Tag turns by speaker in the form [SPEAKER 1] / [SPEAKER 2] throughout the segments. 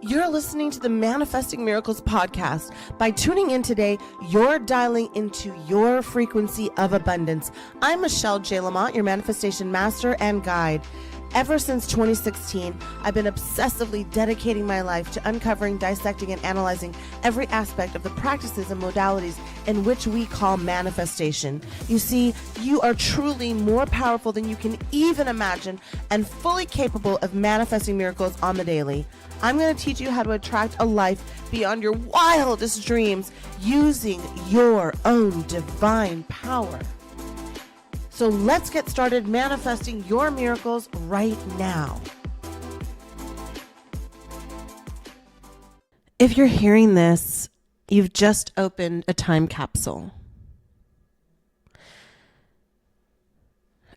[SPEAKER 1] You're listening to the Manifesting Miracles podcast. By tuning in today, you're dialing into your frequency of abundance. I'm Michelle J. Lamont, your manifestation master and guide. Ever since 2016, I've been obsessively dedicating my life to uncovering, dissecting, and analyzing every aspect of the practices and modalities in which we call manifestation. You see, you are truly more powerful than you can even imagine and fully capable of manifesting miracles on the daily. I'm going to teach you how to attract a life beyond your wildest dreams using your own divine power. So let's get started manifesting your miracles right now. If you're hearing this, you've just opened a time capsule.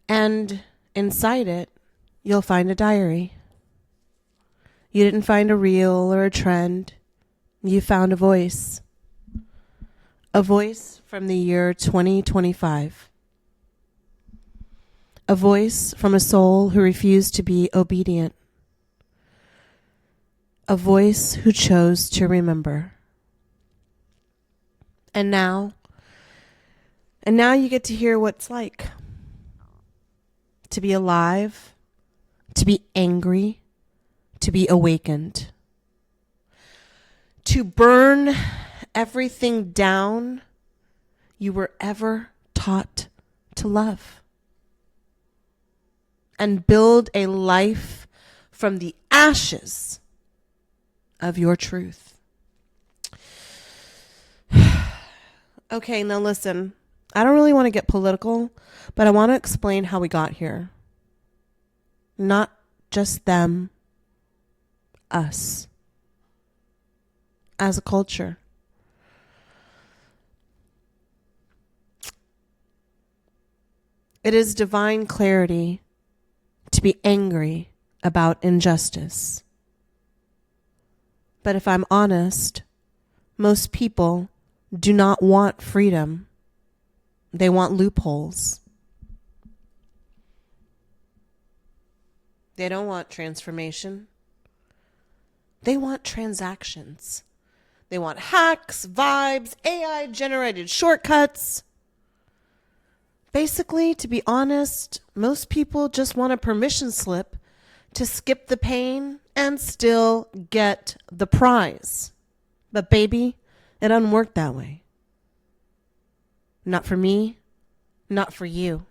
[SPEAKER 1] And inside it, you'll find a diary. You didn't find a reel or a trend. You found a voice. A voice from the year 2025. A voice from a soul who refused to be obedient. A voice who chose to remember. And now you get to hear what it's like to be alive, to be angry, to be awakened, to burn everything down you were ever taught to love, and build a life from the ashes of your truth. Okay, now listen, I don't really want to get political, but I want to explain how we got here. Not just them, us, as a culture. It is divine clarity to be angry about injustice. But if I'm honest, most people do not want freedom. They want loopholes. They don't want transformation. They want transactions. They want hacks, vibes, AI-generated shortcuts. Basically, to be honest, most people just want a permission slip to skip the pain and still get the prize. But baby, it doesn't work that way. Not for me, not for you.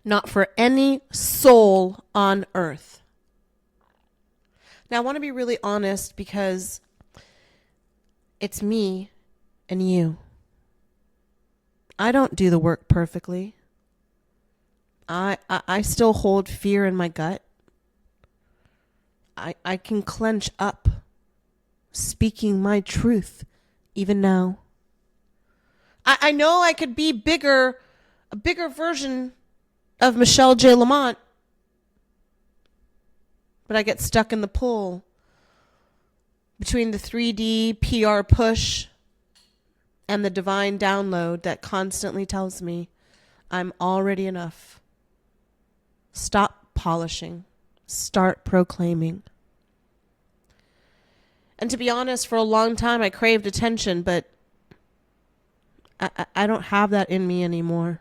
[SPEAKER 1] Not for any soul on earth. Now, I want to be really honest because it's me and you. I don't do the work perfectly. I still hold fear in my gut. I can clench up speaking my truth even now. I know I could be a bigger version of Michelle J. Lamont, but I get stuck in the pull between the 3D PR push and the divine download that constantly tells me I'm already enough. Stop polishing. Start proclaiming. And to be honest, for a long time I craved attention, but I don't have that in me anymore.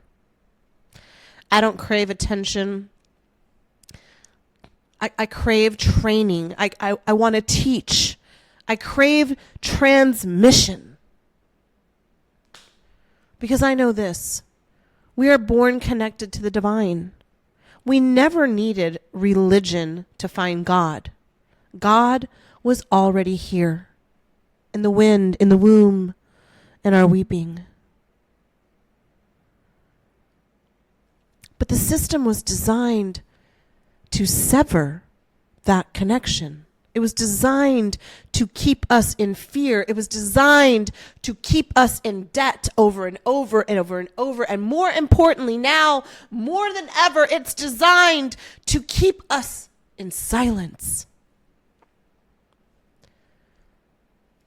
[SPEAKER 1] I don't crave attention. I crave training. I want to teach. I crave transmission. Because I know this, we are born connected to the divine. We never needed religion to find God. God was already here, in the wind, in the womb, in our weeping. But the system was designed to sever that connection. It was designed to keep us in fear. It was designed to keep us in debt over and over and over and over. And more importantly, now, more than ever, it's designed to keep us in silence.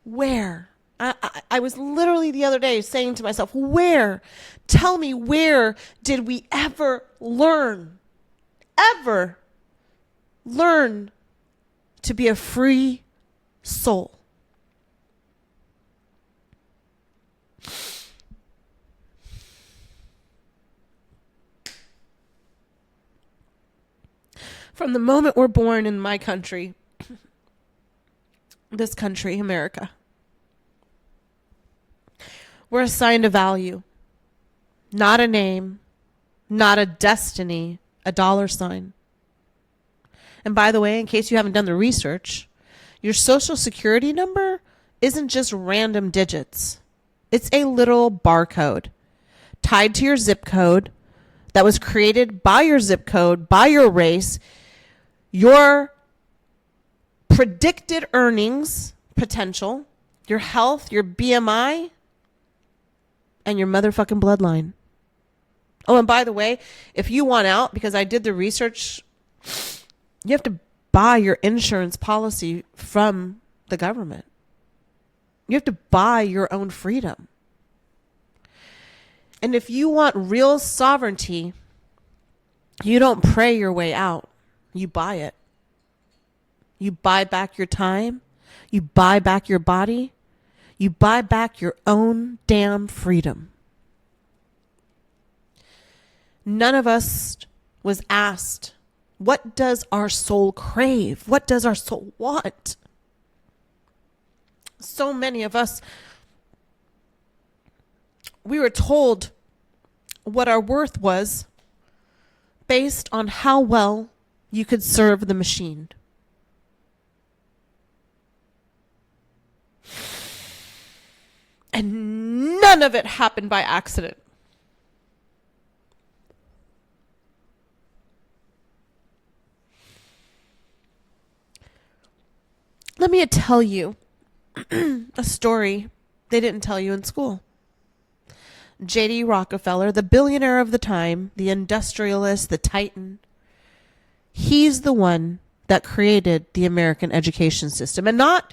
[SPEAKER 1] Where? I was literally the other day saying to myself, tell me, where did we ever learn to be a free soul. From the moment we're born in my country, this country, America, we're assigned a value, not a name, not a destiny, a dollar sign. And by the way, in case you haven't done the research, your social security number isn't just random digits. It's a little barcode tied to your zip code that was created by your zip code, by your race, your predicted earnings potential, your health, your BMI, and your motherfucking bloodline. Oh, and by the way, if you want out, because I did the research, you have to buy your insurance policy from the government. You have to buy your own freedom. And if you want real sovereignty, you don't pray your way out. You buy it. You buy back your time. You buy back your body. You buy back your own damn freedom. None of us was asked, what does our soul crave? What does our soul want? So many of us, we were told what our worth was based on how well you could serve the machine. And none of it happened by accident. Let me tell you a story they didn't tell you in school. J.D. Rockefeller, the billionaire of the time, the industrialist, the titan, he's the one that created the American education system. And not,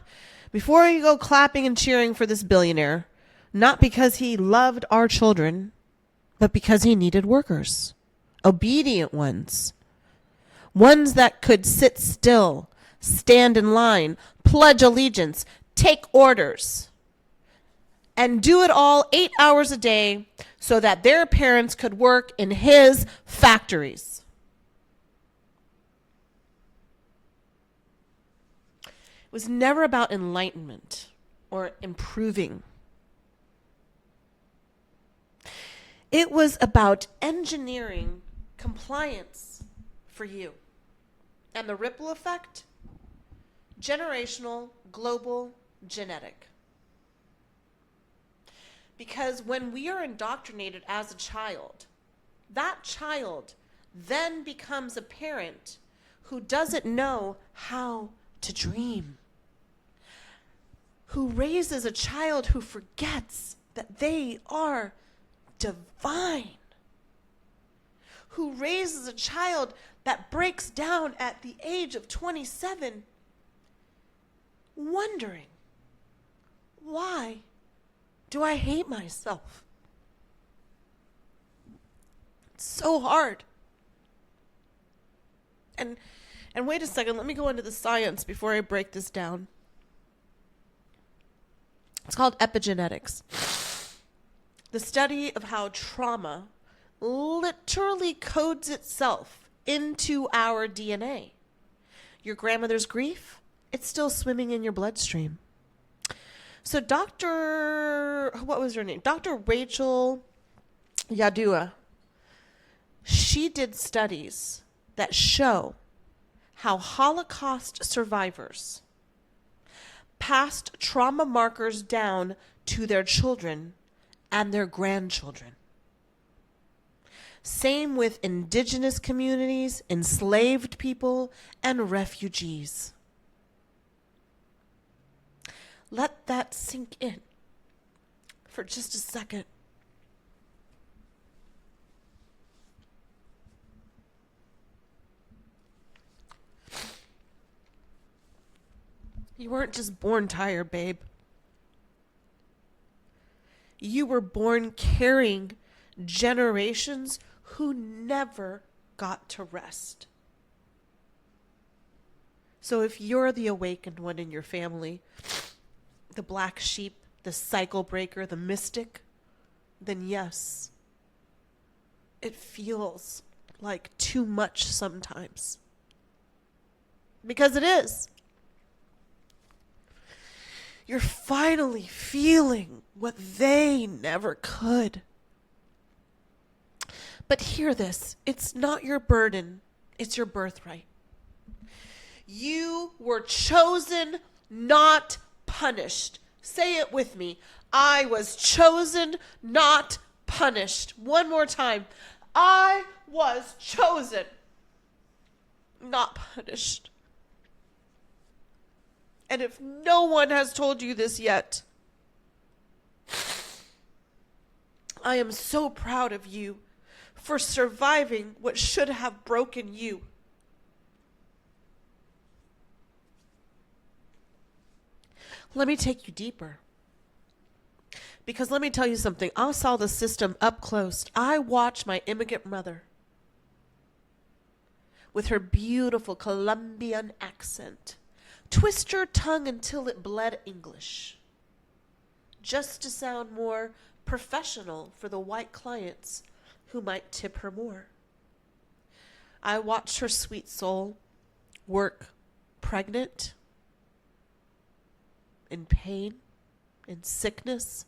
[SPEAKER 1] before you go clapping and cheering for this billionaire, not because he loved our children, but because he needed workers, obedient ones that could sit still, stand in line, pledge allegiance, take orders, and do it all 8 hours a day so that their parents could work in his factories. It was never about enlightenment or improving. It was about engineering compliance for you. And the ripple effect? Generational, global, genetic. Because when we are indoctrinated as a child, that child then becomes a parent who doesn't know how to dream, who raises a child who forgets that they are divine, who raises a child that breaks down at the age of 27, wondering, why do I hate myself? It's so hard. And wait a second, let me go into the science before I break this down. It's called epigenetics. The study of how trauma literally codes itself into our DNA. Your grandmother's grief, it's still swimming in your bloodstream. So what was her name? Dr. Rachel Yadua, she did studies that show how Holocaust survivors passed trauma markers down to their children and their grandchildren. Same with indigenous communities, enslaved people, and refugees. Let that sink in for just a second. You weren't just born tired, babe. You were born carrying generations who never got to rest. So if you're the awakened one in your family, the black sheep, the cycle breaker, the mystic, then yes, it feels like too much sometimes. Because it is. You're finally feeling what they never could. But hear this, it's not your burden, it's your birthright. You were chosen, not punished. Say it with me. I was chosen, not punished. One more time. I was chosen, not punished. And if no one has told you this yet, I am so proud of you for surviving what should have broken you. Let me take you deeper. Because let me tell you something. I saw the system up close. I watched my immigrant mother with her beautiful Colombian accent twist her tongue until it bled English, just to sound more professional for the white clients who might tip her more. I watched her sweet soul work pregnant, in pain, in sickness,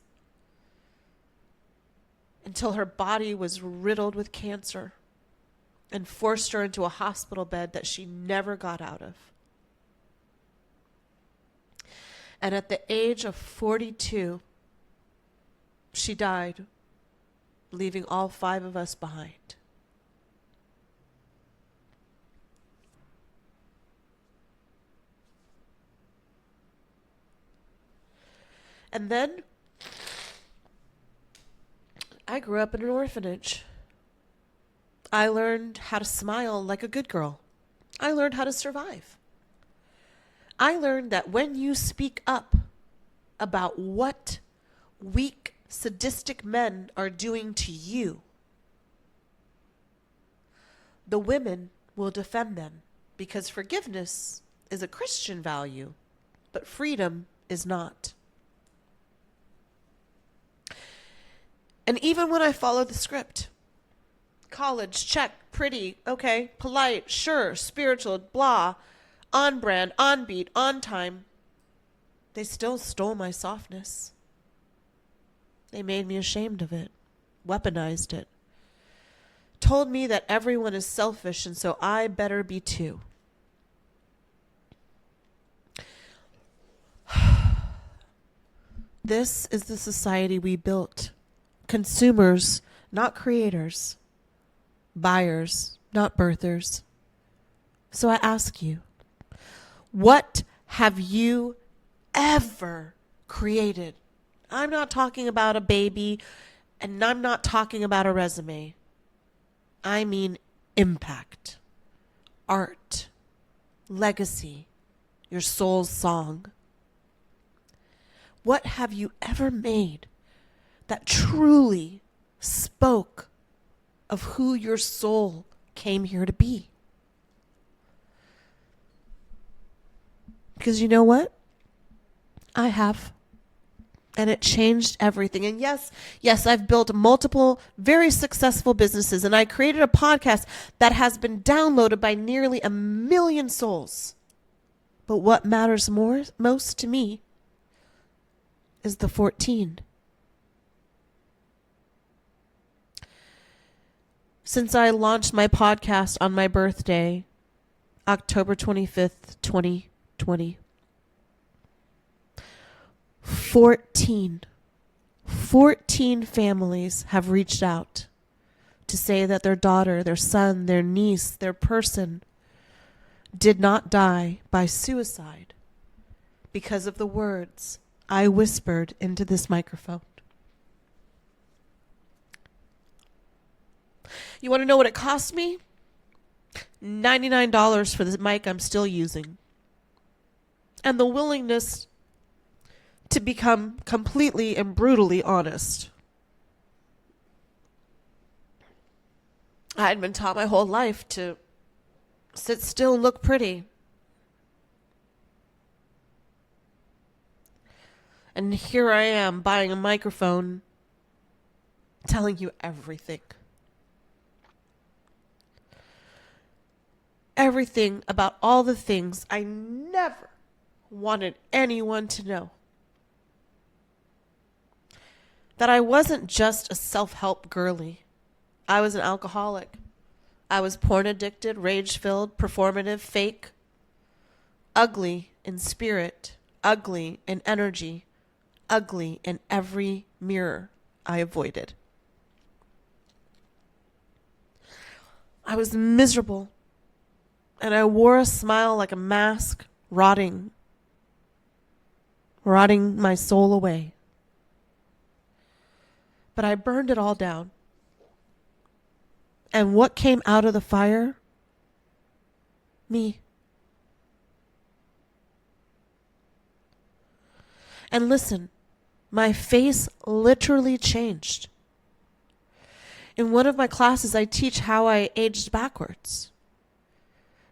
[SPEAKER 1] until her body was riddled with cancer and forced her into a hospital bed that she never got out of. And at the age of 42, she died, leaving all 5 of us behind. And then I grew up in an orphanage. I learned how to smile like a good girl. I learned how to survive. I learned that when you speak up about what weak, sadistic men are doing to you, the women will defend them, because forgiveness is a Christian value, but freedom is not. And even when I follow the script, college, check, pretty, okay, polite, sure, spiritual, blah, on brand, on beat, on time, they still stole my softness. They made me ashamed of it, weaponized it, told me that everyone is selfish and so I better be too. This is the society we built. Consumers, not creators. Buyers, not birthers. So I ask you, what have you ever created? I'm not talking about a baby, and I'm not talking about a resume. I mean impact, art, legacy, your soul's song. What have you ever made that truly spoke of who your soul came here to be? Because you know what? I have. And it changed everything. And yes, I've built multiple very successful businesses. And I created a podcast that has been downloaded by nearly 1 million souls. But what matters most to me is the 14. Since I launched my podcast on my birthday, October 25th, 2020, 14 families have reached out to say that their daughter, their son, their niece, their person did not die by suicide because of the words I whispered into this microphone. You want to know what it cost me? $99 for the mic I'm still using. And the willingness to become completely and brutally honest. I had been taught my whole life to sit still and look pretty. And here I am buying a microphone, telling you everything. Everything about all the things I never wanted anyone to know. That I wasn't just a self-help girly. I was an alcoholic. I was porn addicted, rage-filled, performative, fake, ugly in spirit, ugly in energy, ugly in every mirror I avoided. I was miserable, and I wore a smile like a mask, rotting my soul away. But I burned it all down. And what came out of the fire? Me. And listen, my face literally changed. In one of my classes, I teach how I aged backwards.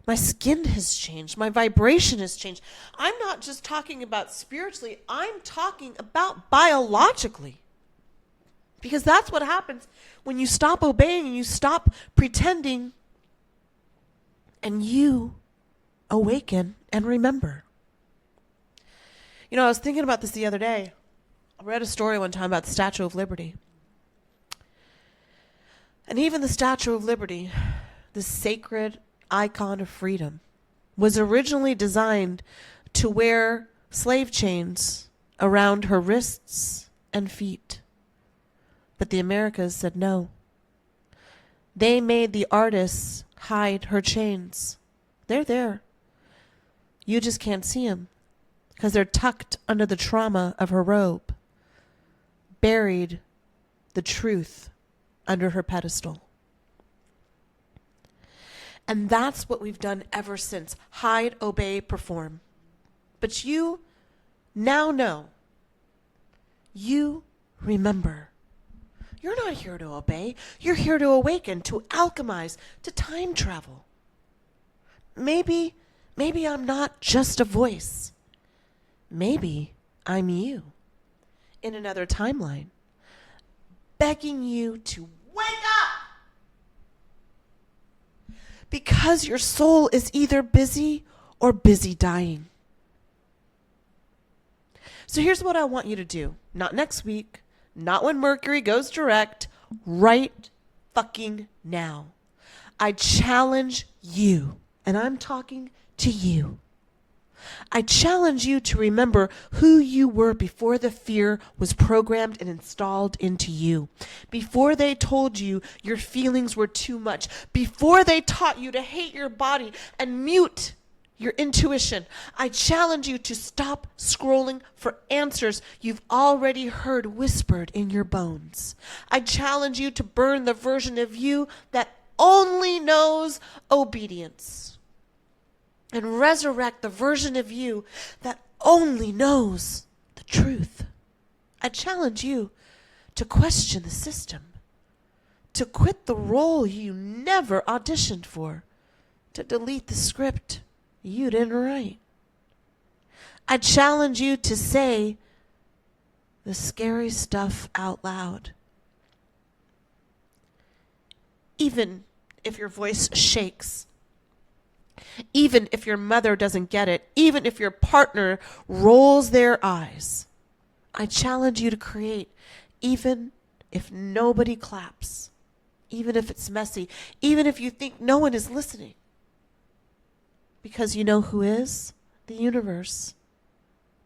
[SPEAKER 1] My skin has changed. My vibration has changed. I'm not just talking about spiritually. I'm talking about biologically. Because that's what happens when you stop obeying and you stop pretending and you awaken and remember. You know, I was thinking about this the other day. I read a story one time about the Statue of Liberty. And even the Statue of Liberty, this sacred icon of freedom, was originally designed to wear slave chains around her wrists and feet. But the Americas said no. They made the artists hide her chains. They're there. You just can't see them because they're tucked under the trauma of her robe. Buried the truth under her pedestal. And that's what we've done ever since. Hide, obey, perform. But you now know. You remember. You're not here to obey. You're here to awaken, to alchemize, to time travel. Maybe I'm not just a voice. Maybe I'm you in another timeline, begging you to wake up. Because your soul is either busy or busy dying. So here's what I want you to do. Not next week. Not when Mercury goes direct, right fucking now. I challenge you, and I'm talking to you. I challenge you to remember who you were before the fear was programmed and installed into you. Before they told you your feelings were too much. Before they taught you to hate your body and mute your intuition. I challenge you to stop scrolling for answers you've already heard whispered in your bones. I challenge you to burn the version of you that only knows obedience and resurrect the version of you that only knows the truth. I challenge you to question the system, to quit the role you never auditioned for, to delete the script you didn't write. I challenge you to say the scary stuff out loud. Even if your voice shakes. Even if your mother doesn't get it. Even if your partner rolls their eyes. I challenge you to create, even if nobody claps. Even if it's messy. Even if you think no one is listening. Because you know who is? The universe.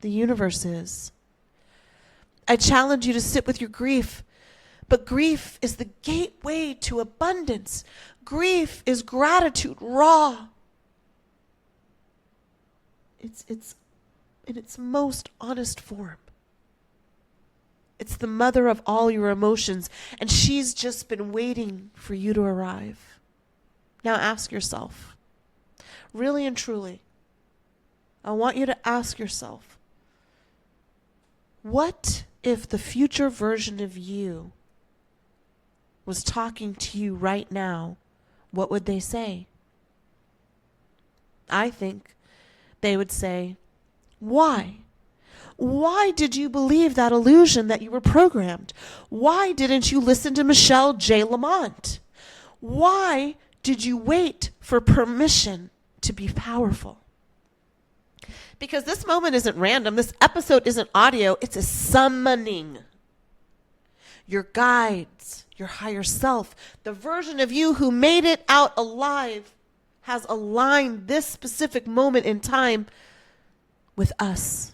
[SPEAKER 1] The universe is. I challenge you to sit with your grief. But grief is the gateway to abundance. Grief is gratitude raw. It's in its most honest form. It's the mother of all your emotions, and she's just been waiting for you to arrive. Now ask yourself, really and truly, I want you to ask yourself, what if the future version of you was talking to you right now? What would they say? I think they would say, why? Why did you believe that illusion that you were programmed? Why didn't you listen to Michelle J. Lamont? Why did you wait for permission to be powerful? Because this moment isn't random. This episode isn't audio. It's a summoning. Your guides, your higher self, the version of you who made it out alive has aligned this specific moment in time with us.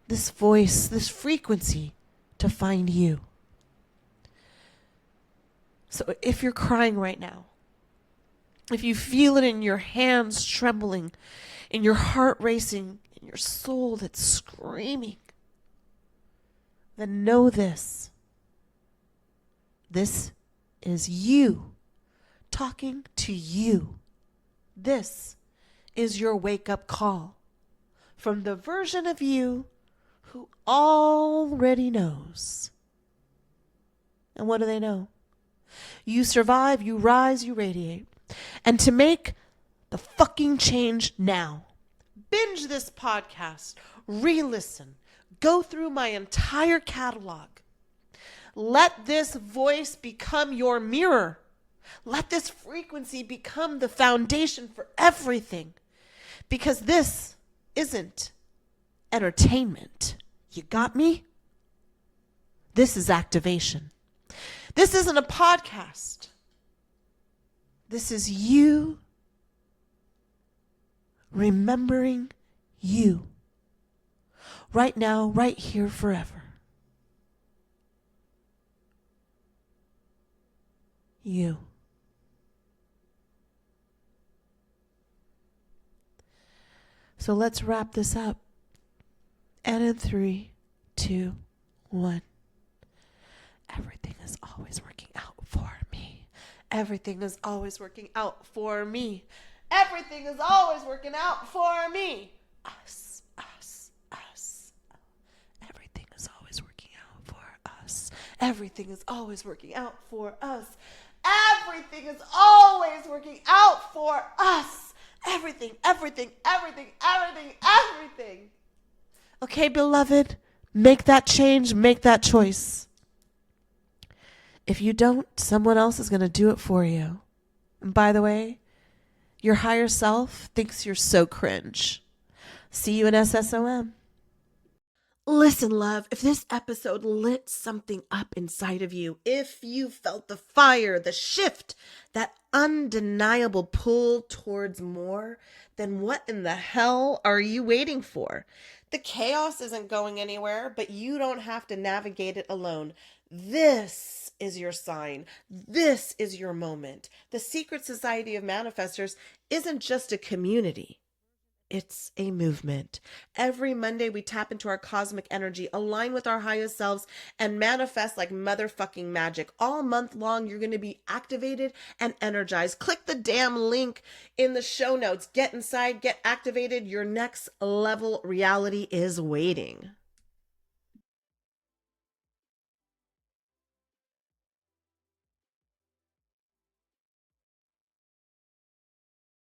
[SPEAKER 1] This voice, this frequency to find you. So if you're crying right now, if you feel it in your hands trembling, in your heart racing, in your soul that's screaming, then know this. This is you talking to you. This is your wake-up call from the version of you who already knows. And what do they know? You survive, you rise, you radiate. And to make the fucking change now, binge this podcast, re-listen, go through my entire catalog. Let this voice become your mirror. Let this frequency become the foundation for everything. Because this isn't entertainment. You got me? This is activation. This isn't a podcast. This is you remembering you. Right now, right here, forever. You. So let's wrap this up. And in 3, 2, 1. Everything is always working out for me. Everything is always working out for me. Everything is always working out for me. Us, us, us. Everything is always working out for us. Everything is always working out for us. Everything is always working out for us. Everything, everything, everything, everything, everything. Okay, beloved, make that change, make that choice. If you don't, someone else is going to do it for you. And by the way, your higher self thinks you're so cringe. See you in SSOM. Listen, love, if this episode lit something up inside of you, if you felt the fire, the shift, that undeniable pull towards more, then what in the hell are you waiting for? The chaos isn't going anywhere, but you don't have to navigate it alone. This is your sign. This is your moment. The Secret Society of Manifestors isn't just a community. It's a movement. Every Monday, we tap into our cosmic energy, align with our highest selves, and manifest like motherfucking magic. All month long, you're going to be activated and energized. Click the damn link in the show notes. Get inside, get activated. Your next level reality is waiting.